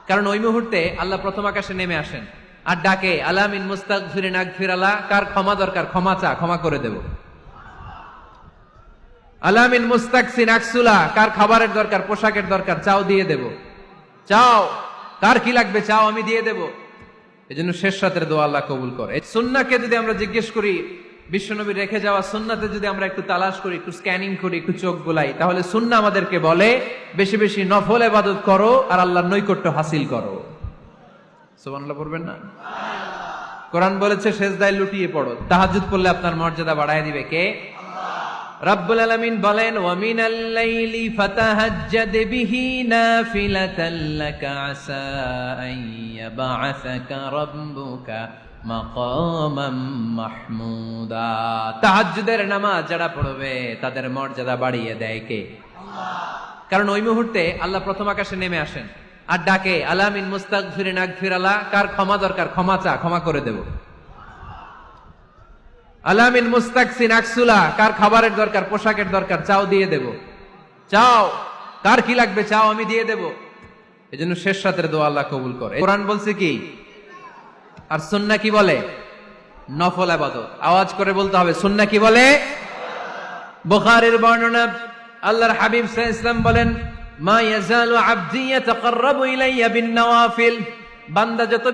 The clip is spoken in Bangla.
কারণ ওই মুহূর্তে আল্লাহ প্রথম আকাশে নেমে আসেন আর ডাকে আলা মিন মুস্তাগফিরিন আগফিরালা, কার ক্ষমা দরকার ক্ষমা চা, ক্ষমা করে দেব। আলা মিন মুস্তাকসিন আকসুলা, কার খাবারের দরকার পোশাকের দরকার চাও দিয়ে দেব। চাও, কার কি লাগবে চাও আমি দিয়ে দেব। এজন্য শেষ রাতের দোয়া আল্লাহ কবুল করে। এই সুন্নাহকে যদি আমরা জিজ্ঞেস করি, বিশ্বনবী রেখে যাওয়া সুন্নাতে যদি আমরা একটু তালাশ করি, একটু স্ক্যানিং করি, একটু চোখ গোলাই, তাহলে সুন্নাহ আমাদেরকে বলে বেশি বেশি নফল ইবাদত করো আর আল্লাহর নৈকট্য হাসিল করো। সুবহানাল্লাহ পড়বেন না? কোরআন বলেছে সেজদায় লুটিয়ে পড়ো। তাহাজ্জুদ পড়লে আপনার মর্যাদা বাড়ায় দিবে কে? রাব্বুল আলামিন বলেন ওয়া মিনাল লাইলি ফাতাহাজ্জাদ বিহি নাফিলাতাল লাকা আসা আন ইয়াবআসাকা রাব্বুকা মাকামাম মাহমুদা। তাহাজ্জুদের নামাজ যারা পড়বে তাদের মর্যাদা বাড়িয়ে দেয় কে? আল্লাহ। কারণ ওই মুহূর্তে আল্লাহ প্রথম আকাশে নেমে আসেন আর ডাকে আলা মিন মুস্তাগফিরিন আগফিরালা, কার ক্ষমা দরকার ক্ষমা চা, ক্ষমা করে দেব। আলা মিন মুস্তাকসিন আকসুলা, কার খাবারের দরকার পোশাকের দরকার চাও দিয়ে দেব। চাও, কার কি লাগবে চাও আমি দিয়ে দেব। এজন্য শেষ রাতের দোয়া আল্লাহ কবুল করে। কোরআন বলছে কি আর সুন্নাহ কি বলে? নফল ইবাদত। আওয়াজ করে বলতে হবে সুন্নাহ কি বলে? বুখারীর বর্ণনা, আল্লাহর হাবিব সাল্লাল্লাহু আলাইহি ওয়াসাল্লাম বলেন মা ইয়াজালু আবদি ইয়াতাকাররাবু ইলাইয়া বিন নওয়াফিল, বান্দা যত